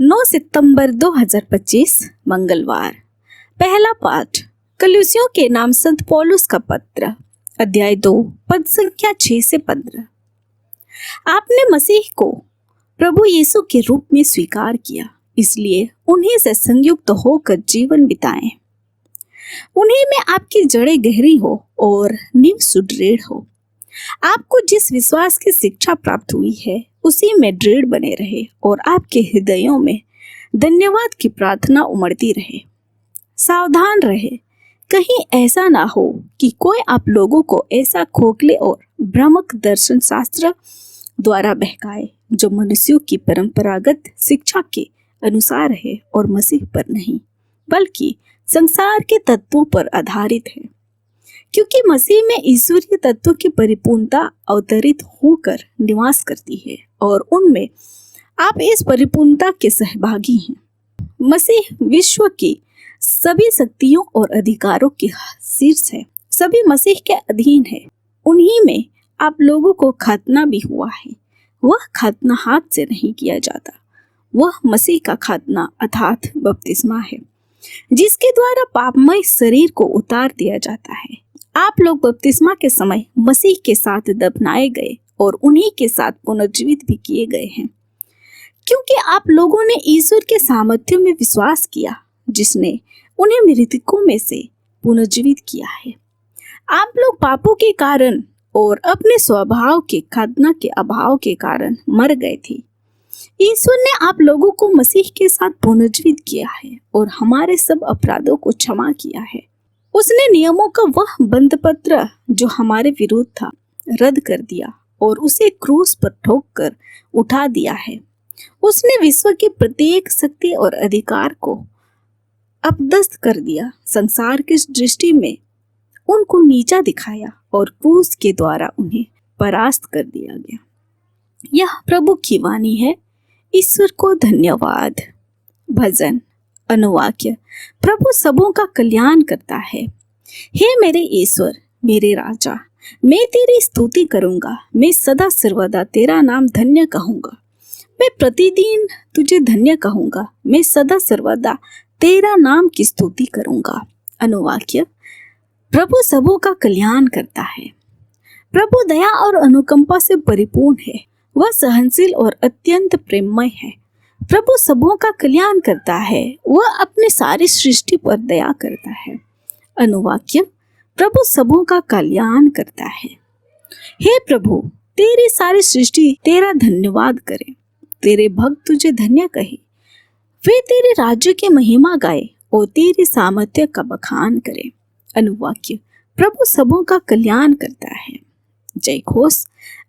9 सितंबर 2025 मंगलवार। पहला पाठ कलुसियों के नाम संत पौलुस का पत्र, अध्याय 2, पद संख्या 6 से 15। आपने मसीह को प्रभु यीशु के रूप में स्वीकार किया, इसलिए उन्हीं से संयुक्त होकर जीवन बिताएं। उन्हीं में आपकी जड़ें गहरी हो और नींव सुदृढ़ हो। आपको जिस विश्वास की शिक्षा प्राप्त हुई है उसी में दृढ़ बने रहे और आपके हृदयों में धन्यवाद की प्रार्थना उमड़ती रहे। सावधान रहे, कहीं ऐसा ना हो कि कोई आप लोगों को ऐसा खोखले और भ्रामक दर्शन शास्त्र द्वारा बहकाए जो मनुष्यों की परंपरागत शिक्षा के अनुसार है और मसीह पर नहीं, बल्कि संसार के तत्वों पर आधारित है। क्योंकि मसीह में ईश्वरीय तत्वों की परिपूर्णता अवतरित होकर निवास करती है और उनमें आप इस परिपूर्णता के सहभागी हैं। मसीह विश्व की सभी शक्तियों और अधिकारों के शीर्ष है, सभी मसीह के अधीन है। उन्हीं में आप लोगों को खतना भी हुआ है। वह खतना हाथ से नहीं किया जाता, वह मसीह का खतना अर्थात बपतिस्मा है, जिसके द्वारा पापमय शरीर को उतार दिया जाता है। आप लोग बपतिस्मा के समय मसीह के साथ दफनाए गए और उन्हीं के साथ पुनर्जीवित भी किए गए हैं, क्योंकि आप लोगों ने ईश्वर के सामर्थ्य में विश्वास किया जिसने उन्हें मृतकों में से पुनर्जीवित किया है। आप लोग पापों के कारण और अपने स्वभाव के खतना के अभाव के कारण मर गए थे। ईश्वर ने आप लोगों को मसीह के साथ पुनर्जीवित किया है और हमारे सब अपराधों को क्षमा किया है। उसने नियमों का वह बंधपत्र जो हमारे विरुद्ध था रद्द कर दिया और उसे क्रूस पर ठोक कर उठा दिया है। उसने विश्व के प्रत्येक शक्ति और अधिकार को अपदस्थ कर दिया, संसार की दृष्टि में उनको नीचा दिखाया और क्रूस के द्वारा उन्हें परास्त कर दिया गया। यह प्रभु की वाणी है। ईश्वर को धन्यवाद। भजन अनुवाक्य। प्रभु सबों का कल्याण करता है। हे मेरे ईश्वर, मेरे राजा, मैं तेरी स्तुति करूंगा। मैं सदा सर्वदा तेरा नाम धन्य कहूंगा। मैं प्रतिदिन तुझे धन्य कहूंगा। मैं सदा सर्वदा तेरा नाम की स्तुति करूंगा। अनुवाक्य। प्रभु सबों का कल्याण करता है। प्रभु दया और अनुकंपा से परिपूर्ण है। वह सहनशील और अत्यंत प्रेममय है। प्रभु सबों का कल्याण करता है। वह अपनी सारी सृष्टि पर दया करता है। अनुवाक्य। प्रभु सबों का कल्याण करता है। हे प्रभु, तेरी सारी सृष्टि तेरा धन्यवाद करे। तेरे भक्त तुझे धन्य कहे। वे तेरे राज्य की महिमा गाए और तेरी सामर्थ्य का बखान करे। अनुवाक्य। प्रभु सबों का कल्याण करता है। जय घोष।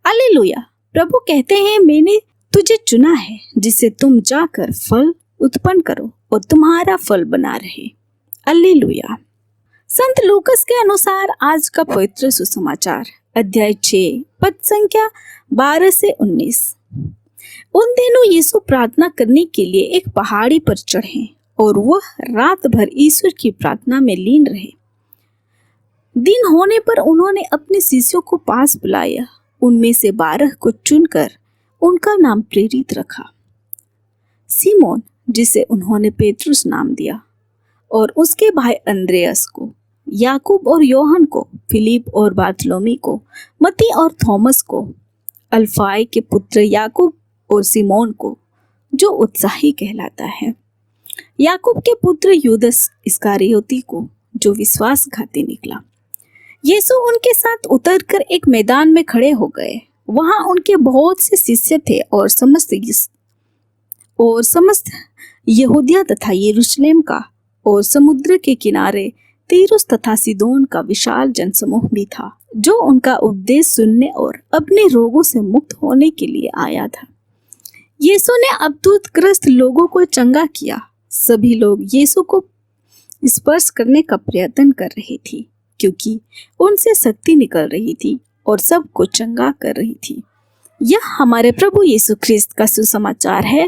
हालेलुया। प्रभु कहते हैं, मैंने तुझे चुना है जिससे तुम जाकर फल उत्पन्न करो और तुम्हारा फल बना रहे। हालेलुया। संत लूकस के अनुसार आज का पवित्र सुसमाचार, अध्याय 6, पद संख्या 12 से 19। उन दिनों यीशु प्रार्थना करने के लिए एक पहाड़ी पर चढ़े और वह रात भर ईश्वर की प्रार्थना में लीन रहे। दिन होने पर उन्होंने अपने शिष्यों को पास बुलाया। उनमें से 12 को चुनकर उनका नाम प्रेरित रखा। सीमोन, जिसे उन्होंने पेट्रुस नाम दिया, और उसके भाई अंद्रेयास को, याकूब और योहन को, फिलिप और बार्थलोमी को, मत्ती और थॉमस को, अल्फाई के पुत्र याकूब और सिमोन को, जो उत्साही कहलाता है, याकूब के पुत्र यूदस इस्करियोती को, जो विश्वासघाती निकला। यीशु उनके साथ उतरकर एक मैदान में खड़े हो गए। वहां उनके बहुत से शिष्य थे और समस्त यहूदिया तथा यरूशलेम का और समुद्र के किनारे तीरुस तथा सीदोन का विशाल जनसमूह भी था, जो उनका उपदेश सुनने और अपने रोगों से मुक्त होने के लिए आया था। यीशु ने अद्भुतग्रस्त लोगों को चंगा किया। सभी लोग यीशु को स्पर्श करने का प्रयत्न कर रहे थे, क्योंकि उनसे शक्ति निकल रही थी और सबको चंगा कर रही थी। यह हमारे प्रभु यीशु ख्रिस्त का सुसमाचार है।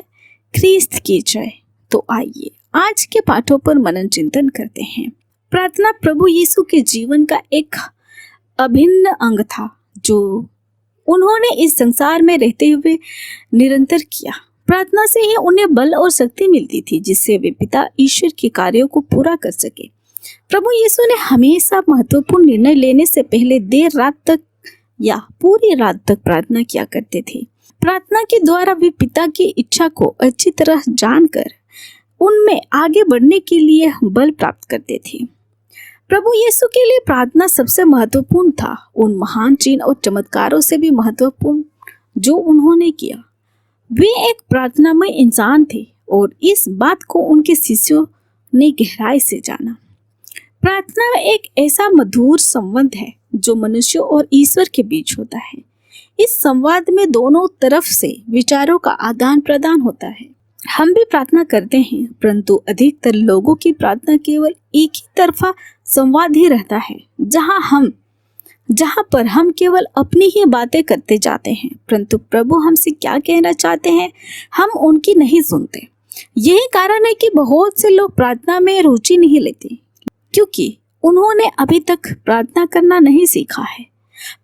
ख्रिस्त की जय। तो आइए आज के पाठों पर मनन चिंतन करते हैं। प्रार्थना प्रभु यीशु के जीवन का एक अभिन्न अंग था, जो उन्होंने इस संसार में रहते हुए निरंतर किया। प्रार्थना से ही उन्हें बल और शक्ति मिलती थी, जिससे वे पिता ईश्वर के कार्यों को पूरा कर सके। प्रभु यीशु ने हमेशा महत्वपूर्ण निर्णय लेने से पहले देर रात तक या पूरी रात तक प्रार्थना किया करते थे। प्रार्थना के द्वारा वे पिता की इच्छा को अच्छी तरह जानकर उनमें आगे बढ़ने के लिए बल प्राप्त करते थे। प्रभु यीशु के लिए प्रार्थना सबसे महत्वपूर्ण था, उन महान चिन्ह और चमत्कारों से भी महत्वपूर्ण जो उन्होंने किया। वे एक प्रार्थनामय इंसान थे और इस बात को उनके शिष्यों ने गहराई से जाना। प्रार्थना एक ऐसा मधुर संबंध है जो मनुष्य और ईश्वर के बीच होता है। इस संवाद में दोनों तरफ से विचारों का आदान प्रदान होता है। हम भी प्रार्थना करते हैं, परंतु अधिकतर लोगों की प्रार्थना केवल एक ही तरफा संवाद ही रहता है, जहाँ पर हम केवल अपनी ही बातें करते जाते हैं, परंतु प्रभु हमसे क्या कहना चाहते हैं हम उनकी नहीं सुनते। यही कारण है कि बहुत से लोग प्रार्थना में रुचि नहीं लेते, क्योंकि उन्होंने अभी तक प्रार्थना करना नहीं सीखा है।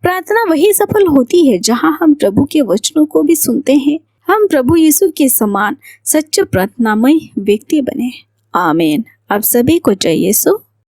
प्रार्थना वही सफल होती है जहां हम प्रभु के वचनों को भी सुनते हैं। हम प्रभु यीशु के समान सच्चे प्रार्थनामय व्यक्ति बने। आमीन। आप सभी को जय यीशु।